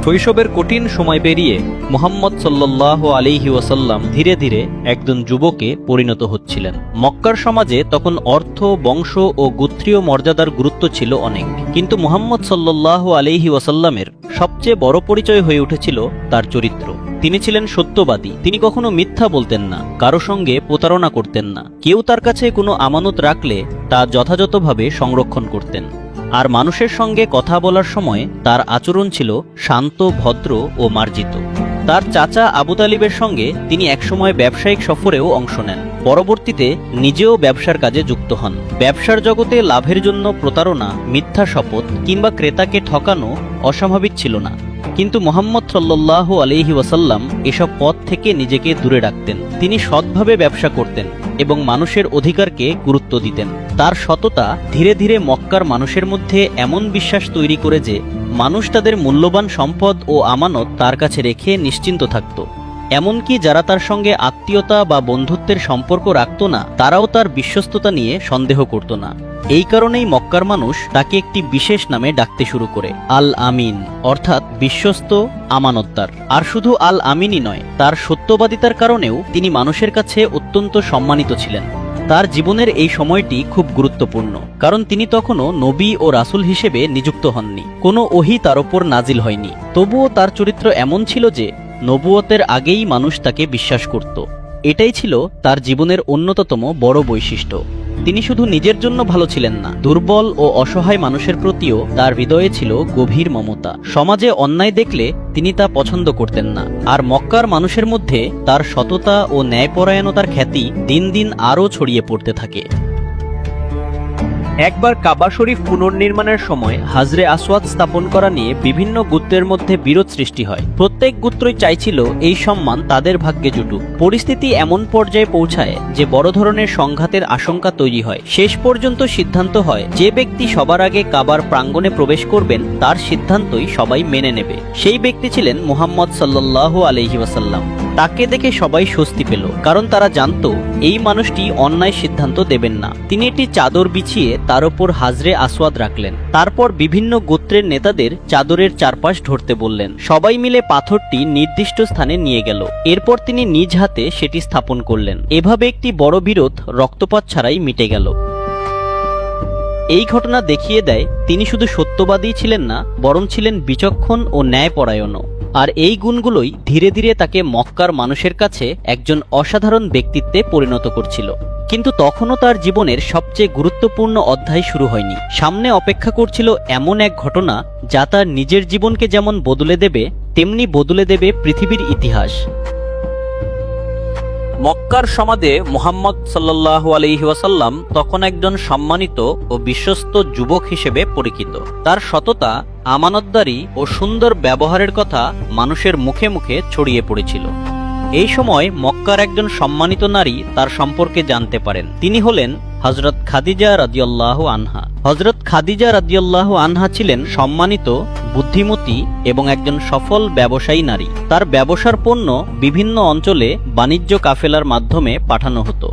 শৈশবের কঠিন সময় পেরিয়ে মুহাম্মদ সাল্লাল্লাহু আলাইহি ওয়াসাল্লাম ধীরে ধীরে একজন যুবকে পরিণত হচ্ছিলেন। মক্কার সমাজে তখন অর্থ, বংশ ও গোত্রীয় মর্যাদার গুরুত্ব ছিল অনেক, কিন্তু মুহাম্মদ সাল্লাল্লাহু আলাইহি ওয়াসাল্লামের সবচেয়ে বড় পরিচয় হয়ে উঠেছিল তার চরিত্র। তিনি ছিলেন সত্যবাদী। তিনি কখনো মিথ্যা বলতেন না, কারো সঙ্গে প্রতারণা করতেন না। কেউ তার কাছে কোনো আমানত রাখলে তা যথাযথভাবে সংরক্ষণ করতেন। আর মানুষের সঙ্গে কথা বলার সময় তার আচরণ ছিল শান্ত, ভদ্র ও মার্জিত। তার চাচা আবু তালিবের সঙ্গে তিনি একসময় ব্যবসায়িক সফরেও অংশ নেন। পরবর্তীতে নিজেও ব্যবসার কাজে যুক্ত হন। ব্যবসার জগতে লাভের জন্য প্রতারণা, মিথ্যা শপথ কিংবা ক্রেতাকে ঠকানো অস্বাভাবিক ছিল না। কিন্তু মুহাম্মদ সাল্লাল্লাহু আলাইহি ওয়াসাল্লাম এসব পথ থেকে নিজেকে দূরে রাখতেন। তিনি সৎভাবে ব্যবসা করতেন এবং মানুষের অধিকারকে গুরুত্ব দিতেন। তার সততা ধীরে ধীরে মক্কার মানুষের মধ্যে এমন বিশ্বাস তৈরি করে যে মানুষ তাদের মূল্যবান সম্পদ ও আমানত তার কাছে রেখে নিশ্চিন্ত থাকত। এমনকি যারা তার সঙ্গে আত্মীয়তা বা বন্ধুত্বের সম্পর্ক রাখত না, তারাও তার বিশ্বস্ততা নিয়ে সন্দেহ করত না। এই কারণেই মক্কার মানুষ তাকে একটি বিশেষ নামে ডাকতে শুরু করে, আল আমিন, অর্থাৎ বিশ্বস্ত, আমানতদার। আর শুধু আল আমিনই নয়, তার সত্যবাদিতার কারণেও তিনি মানুষের কাছে অত্যন্ত সম্মানিত ছিলেন। তার জীবনের এই সময়টি খুব গুরুত্বপূর্ণ, কারণ তিনি তখনও নবী ও রাসূল হিসেবে নিযুক্ত হননি। কোনো ওহী তার ওপর নাজিল হয়নি। তবুও তার চরিত্র এমন ছিল যে নবুয়তের আগেই মানুষ তাকে বিশ্বাস করত। এটাই ছিল তার জীবনের অন্যতম বড় বৈশিষ্ট্য। তিনি শুধু নিজের জন্য ভালো ছিলেন না, দুর্বল ও অসহায় মানুষের প্রতিও তার হৃদয়ে ছিল গভীর মমতা। সমাজে অন্যায় দেখলে তিনি তা পছন্দ করতেন না। আর মক্কার মানুষের মধ্যে তার সততা ও ন্যায়পরায়ণতার খ্যাতি দিন দিন আরও ছড়িয়ে পড়তে থাকে। একবার কাবা শরীফ পুনর্নির্মাণের সময় হাজরে আসওয়াদ স্থাপন করা নিয়ে বিভিন্ন গোত্রের মধ্যে বিরোধ সৃষ্টি হয়। প্রত্যেক গোত্রই চাইছিল এই সম্মান তাদের ভাগ্যে জুটুক। পরিস্থিতি এমন পর্যায়ে পৌঁছায় যে বড় ধরনের সংঘাতের আশঙ্কা তৈরি হয়। শেষ পর্যন্ত সিদ্ধান্ত হয় যে ব্যক্তি সবার আগে কাবার প্রাঙ্গণে প্রবেশ করবেন তার সিদ্ধান্তই সবাই মেনে নেবে। সেই ব্যক্তি ছিলেন মুহাম্মদ সাল্লাল্লাহু আলাইহি ওয়াসাল্লাম। তাকে দেখে সবাই স্বস্তি পেল, কারণ তারা জানত এই মানুষটি অন্যায় সিদ্ধান্ত দেবেন না। তিনি একটি চাদর বিছিয়ে তার উপর হাজরে আসওয়াদ রাখলেন। তারপর বিভিন্ন গোত্রের নেতাদের চাদরের চারপাশ ধরতে বললেন। সবাই মিলে পাথরটি নির্দিষ্ট স্থানে নিয়ে গেল। এরপর তিনি নিজ হাতে সেটি স্থাপন করলেন। এভাবে একটি বড় বিরোধ রক্তপাত ছাড়াই মিটে গেল। এই ঘটনা দেখিয়ে দেয় তিনি শুধু সত্যবাদী ছিলেন না, বরং ছিলেন বিচক্ষণ ও ন্যায়পরায়ণও। আর এই গুণগুলোই ধীরে ধীরে তাকে মক্কার মানুষের কাছে একজন অসাধারণ ব্যক্তিত্বে পরিণত করছিল। কিন্তু তখনও তার জীবনের সবচেয়ে গুরুত্বপূর্ণ অধ্যায় শুরু হয়নি। সামনে অপেক্ষা করছিল এমন এক ঘটনা যা তার নিজের জীবনকে যেমন বদলে দেবে, তেমনি বদলে দেবে পৃথিবীর ইতিহাস। মক্কার সমাজে মুহাম্মদ সাল্লাল্লাহু আলাইহি ওয়াসাল্লাম তখন একজন সম্মানিত ও বিশ্বস্ত যুবক হিসেবে পরিচিত। তার সততা, আমানতদারি ও সুন্দর ব্যবহারের কথা মানুষের মুখে মুখে ছড়িয়ে পড়েছিল। এই সময় মক্কার একজন সম্মানিত নারী তার সম্পর্কে জানতে পারেন। তিনি হলেন হযরত খাদিজা রাদিয়াল্লাহু আনহা। হযরত খাদিজা রাদিয়াল্লাহু আনহা ছিলেন সম্মানিত, বুদ্ধিমতী এবং একজন সফল ব্যবসায়ী নারী। তার ব্যবসার পণ্য বিভিন্ন অঞ্চলে বাণিজ্য কাফেলার মাধ্যমে পাঠানো হতো।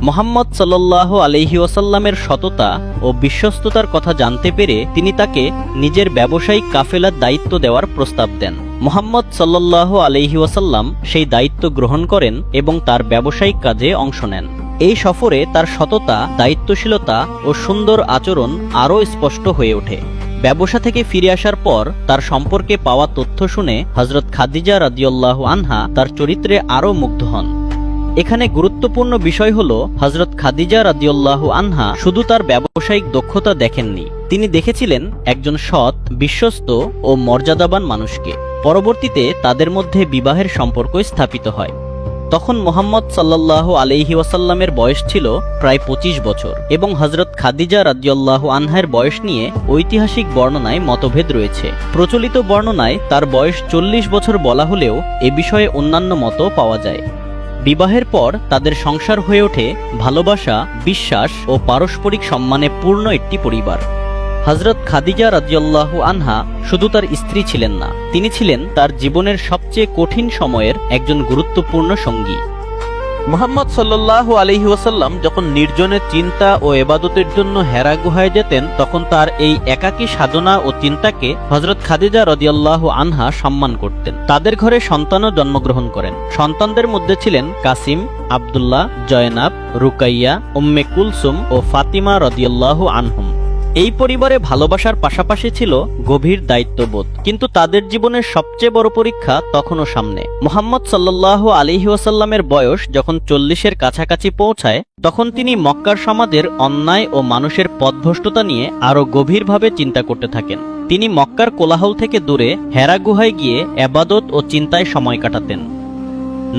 মুহাম্মদ সাল্লাল্লাহু আলাইহি ওয়াসাল্লামের সততা ও বিশ্বস্ততার কথা জানতে পেরে তিনি তাকে নিজের ব্যবসায়িক কাফেলার দায়িত্ব দেওয়ার প্রস্তাব দেন। মুহাম্মদ সাল্লাল্লাহু আলাইহি ওয়াসাল্লাম সেই দায়িত্ব গ্রহণ করেন এবং তার ব্যবসায়িক কাজে অংশ নেন। এই সফরে তার সততা, দায়িত্বশীলতা ও সুন্দর আচরণ আরও স্পষ্ট হয়ে ওঠে। ব্যবসা থেকে ফিরে আসার পর তার সম্পর্কে পাওয়া তথ্য শুনে হযরত খাদিজা রাদিয়াল্লাহু আনহা তার চরিত্রে আরও মুগ্ধ হন। এখানে গুরুত্বপূর্ণ বিষয় হলো হযরত খাদিজা রাদিয়াল্লাহু আনহা শুধু তার ব্যবসায়িক দক্ষতা দেখেননি, তিনি দেখেছিলেন একজন সৎ, বিশ্বস্ত ও মর্যাদাবান মানুষকে। পরবর্তীতে তাদের মধ্যে বিবাহের সম্পর্ক স্থাপিত হয়। তখন মুহাম্মদ সাল্লাল্লাহু আলাইহি ওয়াসাল্লামের বয়স ছিল প্রায় 25 বছর এবং হযরত খাদিজা রাদিয়াল্লাহু আনহার বয়স নিয়ে ঐতিহাসিক বর্ণনায় মতভেদ রয়েছে। প্রচলিত বর্ণনায় তার বয়স 40 বছর বলা হলেও এ বিষয়ে অন্যান্য মতও পাওয়া যায়। বিবাহের পর তাদের সংসার হয়ে ওঠে ভালোবাসা, বিশ্বাস ও পারস্পরিক সম্মানে পূর্ণ একটি পরিবার। হযরত খাদিজা রাদিয়াল্লাহু আনহা শুধু তার স্ত্রী ছিলেন না, তিনি ছিলেন তার জীবনের সবচেয়ে কঠিন সময়ের একজন গুরুত্বপূর্ণ সঙ্গী। মুহাম্মদ সাল্লাল্লাহু আলাইহি ওয়াসাল্লাম যখন নির্জনে চিন্তা ও ইবাদতের জন্য হেরা গুহায় যেতেন, তখন তার এই একাকী সাধনা ও চিন্তাকে হযরত খাদিজা রাদিয়াল্লাহু আনহা সম্মান করতেন। তাদের ঘরে সন্তানও জন্মগ্রহণ করেন। সন্তানদের মধ্যে ছিলেন কাসিম, আব্দুল্লাহ, জয়নাব, রুকাইয়া, উম্মে কুলসুম ও ফাতিমা রাদিয়াল্লাহু আনহুম। এই পরিবারে ভালোবাসার পাশাপাশি ছিল গভীর দায়িত্ববোধ। কিন্তু তাদের জীবনের সবচেয়ে বড় পরীক্ষা তখনও সামনে। মুহাম্মদ সাল্লাল্লাহু আলাইহি ওয়াসাল্লামের বয়স যখন 40-এর কাছাকাছি পৌঁছায়, তখন তিনি মক্কার সমাজের অন্যায় ও মানুষের পথভ্রষ্টতা নিয়ে আরো গভীরভাবে চিন্তা করতে থাকেন। তিনি মক্কার কোলাহল থেকে দূরে হেরা গুহায় গিয়ে ইবাদত ও চিন্তায় সময় কাটাতেন।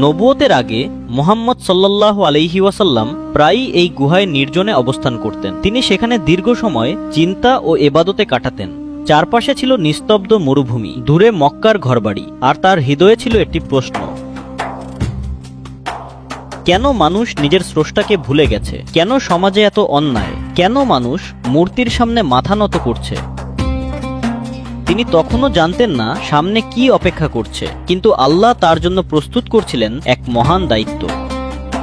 নবুয়তের আগে মুহাম্মদ সাল্লাল্লাহু আলাইহি ওয়াসাল্লাম প্রায়ই এই গুহায় নির্জনে অবস্থান করতেন। তিনি সেখানে দীর্ঘ সময় চিন্তা ও ইবাদতে কাটাতেন। চারপাশে ছিল নিস্তব্ধ মরুভূমি, দূরে মক্কার ঘরবাড়ি, আর তার হৃদয়ে ছিল একটি প্রশ্ন: কেন মানুষ নিজের স্রষ্টাকে ভুলে গেছে? কেন সমাজে এত অন্যায়? কেন মানুষ মূর্তির সামনে মাথা নত করছে? তিনি তখনও জানতেন না সামনে কি অপেক্ষা করছে, কিন্তু আল্লাহ তার জন্য প্রস্তুত করছিলেন এক মহান দায়িত্ব।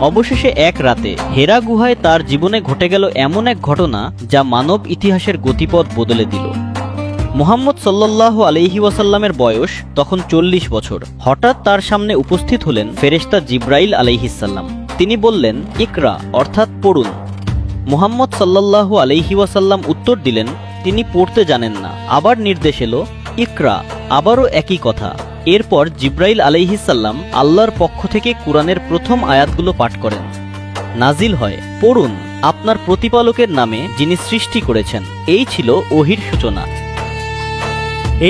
অবশেষে এক রাতে হেরা গুহায় তার জীবনে ঘটে গেল এমন এক ঘটনা যা মানব ইতিহাসের গতিপথ বদলে দিল। মুহাম্মদ সাল্লাল্লাহু আলাইহি ওয়াসাল্লামের বয়স তখন 40 বছর। হঠাৎ তার সামনে উপস্থিত হলেন ফেরেশতা জিব্রাইল আলাইহিসসালাম। তিনি বললেন, ইকরা, অর্থাৎ পড়ুন। মুহাম্মদ সাল্লাল্লাহু আলাইহি ওয়াসাল্লাম উত্তর দিলেন, তিনি পড়তে জানেন না। আবার নির্দেশ এলো, ইকরা, আবারও একই কথা। এরপর জিব্রাইল আলাইহিসসালাম আল্লাহর পক্ষ থেকে কুরআনের প্রথম আয়াতগুলো পাঠ করেন। নাজিল হয়, পড়ুন আপনার প্রতিপালকের নামে যিনি সৃষ্টি করেছেন। এই ছিল ওহীর সূচনা।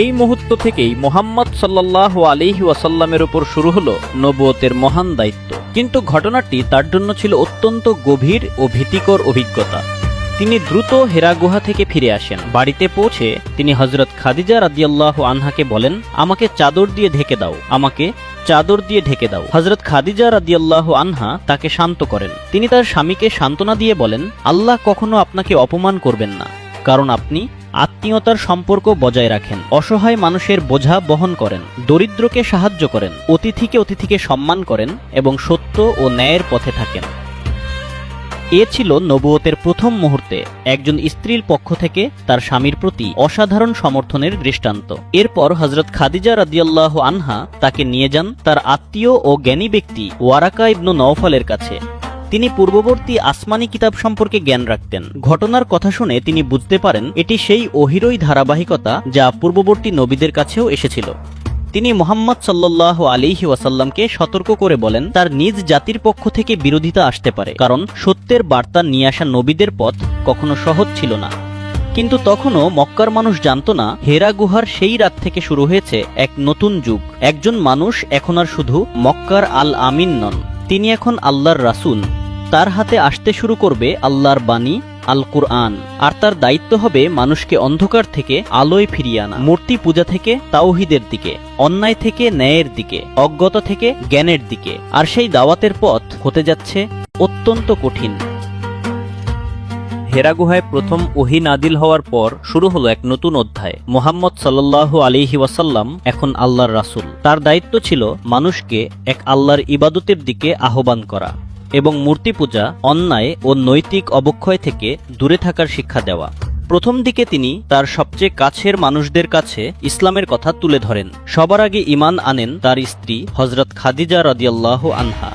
এই মুহূর্ত থেকেই মুহাম্মদ সাল্লাল্লাহু আলাইহি ওয়াসাল্লামের উপর শুরু হলো নবুয়তের মহান দায়িত্ব। কিন্তু ঘটনাটি তার জন্য ছিল অত্যন্ত গভীর ও ভীতিকর অভিজ্ঞতা। তিনি দ্রুত হেরা গুহা থেকে ফিরে আসেন। বাড়িতে পৌঁছে তিনি হযরত খাদিজা রাদিয়াল্লাহু আনহাকে বলেন, আমাকে চাদর দিয়ে ঢেকে দাও, আমাকে চাদর দিয়ে ঢেকে দাও। হযরত খাদিজা রাদিয়াল্লাহু আনহা তাকে শান্ত করেন। তিনি তার স্বামীকে সান্ত্বনা দিয়ে বলেন, আল্লাহ কখনো আপনাকে অপমান করবেন না, কারণ আপনি আত্মীয়তার সম্পর্ক বজায় রাখেন, অসহায় মানুষের বোঝা বহন করেন, দরিদ্রকে সাহায্য করেন, অতিথিকে সম্মান করেন এবং সত্য ও ন্যায়ের পথে থাকেন। এ ছিল নবুয়তের প্রথম মুহূর্তে একজন স্ত্রীর পক্ষ থেকে তার স্বামীর প্রতি অসাধারণ সমর্থনের দৃষ্টান্ত। এরপর হযরত খাদিজা রাদিয়াল্লাহু আনহা তাকে নিয়ে যান তার আত্মীয় ও জ্ঞানী ব্যক্তি ওয়ারাকা ইবনু নওফালের কাছে। তিনি পূর্ববর্তী আসমানি কিতাব সম্পর্কে জ্ঞান রাখতেন। ঘটনার কথা শুনে তিনি বুঝতে পারেন এটি সেই ওহীরই ধারাবাহিকতা যা পূর্ববর্তী নবীদের কাছেও এসেছিল। তিনি মুহাম্মদ সাল্লাল্লাহু আলাইহি ওয়াসাল্লামকে সতর্ক করে বলেন, তার নিজ জাতির পক্ষ থেকে বিরোধিতা আসতে পারে, কারণ সত্যের বার্তা নিয়ে আসা নবীদের পথ কখনো সহজ ছিল না। কিন্তু তখনও মক্কার মানুষ জানত না হেরা গুহার সেই রাত থেকে শুরু হয়েছে এক নতুন যুগ। একজন মানুষ এখন আর শুধু মক্কার আল আমিন নন, তিনি এখন আল্লাহর রাসূল। তার হাতে আসতে শুরু করবে আল্লাহর বাণী আল কুরআন, আর তার দায়িত্ব হবে মানুষকে অন্ধকার থেকে আলোয় ফিরিয়ে আনা, মূর্তি পূজা থেকে তাওহীদের দিকে, অন্যায় থেকে ন্যায়ের দিকে, অজ্ঞতা থেকে জ্ঞানের দিকে। আর সেই দাওয়াতের পথ হতে যাচ্ছে অত্যন্ত কঠিন। হেরা গুহায় প্রথম ওহী নাদিল হওয়ার পর শুরু হলো এক নতুন অধ্যায়। মুহাম্মদ সাল্লাল্লাহু আলাইহি ওয়াসাল্লাম এখন আল্লাহর রাসূল। তার দায়িত্ব ছিল মানুষকে এক আল্লাহর ইবাদতের দিকে আহ্বান করা এবং মূর্তি পূজা, অন্যায় ও নৈতিক অবক্ষয় থেকে দূরে থাকার শিক্ষা দেওয়া। প্রথম দিকে তিনি তার সবচেয়ে কাছের মানুষদের কাছে ইসলামের কথা তুলে ধরেন। সবার আগে ঈমান আনেন তার স্ত্রী হযরত খাদিজা রাদিয়াল্লাহু আনহা।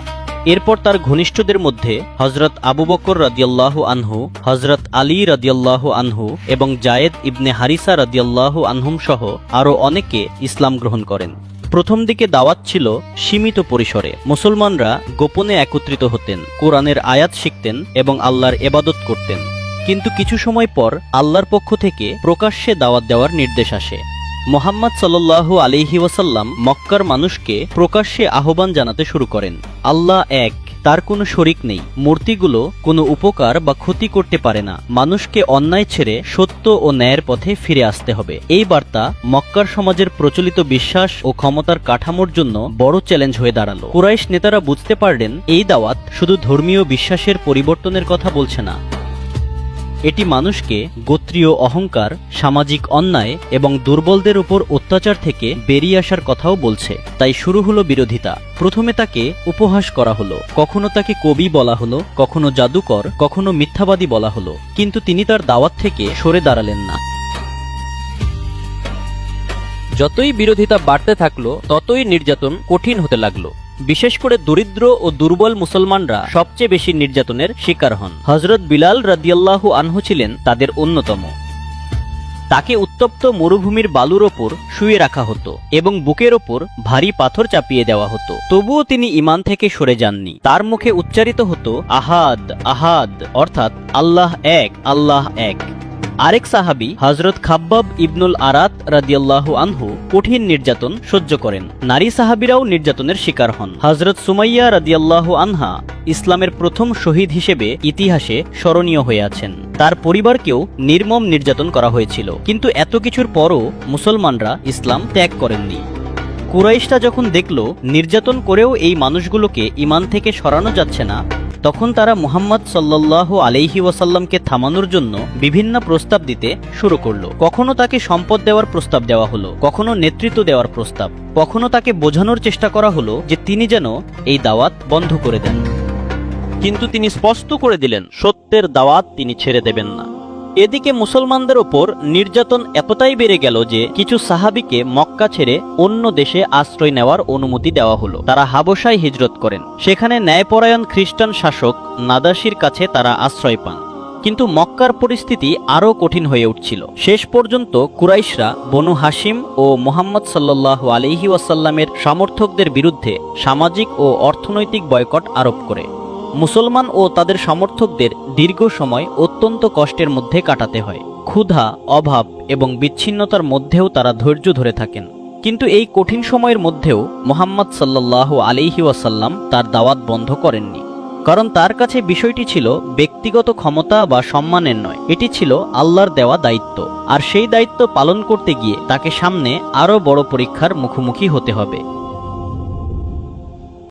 এরপর তার ঘনিষ্ঠদের মধ্যে হযরত আবু বকর রাদিয়াল্লাহু আনহু, হযরত আলী রাদিয়াল্লাহু আনহু এবং জায়েদ ইবনে হারিসা রাদিয়াল্লাহু আনহুম সহ আরও অনেকে ইসলাম গ্রহণ করেন। প্রথম দিকে দাওয়াত ছিল সীমিত পরিসরে। মুসলমানরা গোপনে একত্রিত হতেন, কোরআনের আয়াত শিখতেন এবং আল্লাহর ইবাদত করতেন। কিন্তু কিছু সময় পর আল্লাহর পক্ষ থেকে প্রকাশ্যে দাওয়াত দেওয়ার নির্দেশ আসে। মুহাম্মদ সাল্লাল্লাহু আলাইহি ওয়াসাল্লাম মক্কার মানুষকে প্রকাশ্যে আহ্বান জানাতে শুরু করেন, আল্লাহ এক, তার কোনো শরিক নেই, মূর্তিগুলো কোনো উপকার বা ক্ষতি করতে পারে না, মানুষকে অন্যায় ছেড়ে সত্য ও ন্যায়ের পথে ফিরে আসতে হবে। এই বার্তা মক্কার সমাজের প্রচলিত বিশ্বাস ও ক্ষমতার কাঠামোর জন্য বড় চ্যালেঞ্জ হয়ে দাঁড়ালো। কুরাইশ নেতারা বুঝতে পারলেন এই দাওয়াত শুধু ধর্মীয় বিশ্বাসের পরিবর্তনের কথা বলছে না, এটি মানুষকে গোত্রীয় অহংকার, সামাজিক অন্যায় এবং দুর্বলদের উপর অত্যাচার থেকে বেরিয়ে আসার কথাও বলছে। তাই শুরু হলো বিরোধিতা। প্রথমে তাকে উপহাস করা হলো, কখনো তাকে কবি বলা হলো, কখনো জাদুকর, কখনো মিথ্যাবাদী বলা হলো, কিন্তু তিনি তার দাওয়াত থেকে সরে দাঁড়ালেন না। যতই বিরোধিতা বাড়তে থাকলো, ততই নির্যাতন কঠিন হতে লাগলো। বিশেষ করে দরিদ্র ও দুর্বল মুসলমানরা সবচেয়ে বেশি নির্যাতনের শিকার হন। হযরত বিলাল রাদিয়াল্লাহু আনহু ছিলেন তাদের অন্যতম। তাকে উত্তপ্ত মরুভূমির বালুর ওপর শুয়ে রাখা হতো এবং বুকের ওপর ভারী পাথর চাপিয়ে দেওয়া হতো। তবুও তিনি ঈমান থেকে সরে যাননি। তার মুখে উচ্চারিত হতো আহাদ আহাদ, অর্থাৎ আল্লাহ এক, আল্লাহ এক। আরেক সাহাবী হযরত খাব্বাব ইবনুল আরাত রাদিয়াল্লাহু আনহু কঠিন নির্যাতন সহ্য করেন। নারী সাহাবীরাও নির্যাতনের শিকার হন। হযরত সুমাইয়া রাদিয়াল্লাহু আনহা ইসলামের প্রথম শহীদ হিসেবে ইতিহাসে স্মরণীয় হয়ে আছেন। তার পরিবারকেও নির্মম নির্যাতন করা হয়েছিল, কিন্তু এত কিছুর পরও মুসলমানরা ইসলাম ত্যাগ করেননি। কুরাইশরা যখন দেখল নির্যাতন করেও এই মানুষগুলোকে ঈমান থেকে সরানো যাচ্ছে না, তখন তারা মুহাম্মদ সাল্লাল্লাহু আলাইহি ওয়াসাল্লামকে থামানোর জন্য বিভিন্ন প্রস্তাব দিতে শুরু করলো। কখনো তাকে সম্পদ দেওয়ার প্রস্তাব দেওয়া হলো, কখনো নেতৃত্ব দেওয়ার প্রস্তাব, কখনো তাকে বোঝানোর চেষ্টা করা হলো যে তিনি যেন এই দাওয়াত বন্ধ করে দেন। কিন্তু তিনি স্পষ্ট করে দিলেন সত্যের দাওয়াত তিনি ছেড়ে দেবেন না। এদিকে মুসলমানদের ওপর নির্যাতন এতটাই বেড়ে গেল যে কিছু সাহাবীকে মক্কা ছেড়ে অন্য দেশে আশ্রয় নেওয়ার অনুমতি দেওয়া হলো। তারা হাবশায় হিজরত করেন। সেখানে ন্যায়পরায়ণ খ্রিস্টান শাসক নাদাসির কাছে তারা আশ্রয় পান। কিন্তু মক্কার পরিস্থিতি আরও কঠিন হয়ে উঠছিল। শেষ পর্যন্ত কুরাইশরা বনু হাশিম ও মুহাম্মদ সাল্লাল্লাহু আলাইহি ওয়াসাল্লামের সমর্থকদের বিরুদ্ধে সামাজিক ও অর্থনৈতিক বয়কট আরোপ করে। মুসলমান ও তাদের সমর্থকদের দীর্ঘ সময় অত্যন্ত কষ্টের মধ্যে কাটাতে হয়। ক্ষুধা, অভাব এবং বিচ্ছিন্নতার মধ্যেও তারা ধৈর্য ধরে থাকেন। কিন্তু এই কঠিন সময়ের মধ্যেও মুহাম্মদ সাল্লাল্লাহু আলাইহি ওয়াসাল্লাম তার দাওয়াত বন্ধ করেননি। কারণ তার কাছে বিষয়টি ছিল ব্যক্তিগত ক্ষমতা বা সম্মানের নয়, এটি ছিল আল্লাহর দেওয়া দায়িত্ব। আর সেই দায়িত্ব পালন করতে গিয়ে তাকে সামনে আরও বড় পরীক্ষার মুখোমুখি হতে হবে।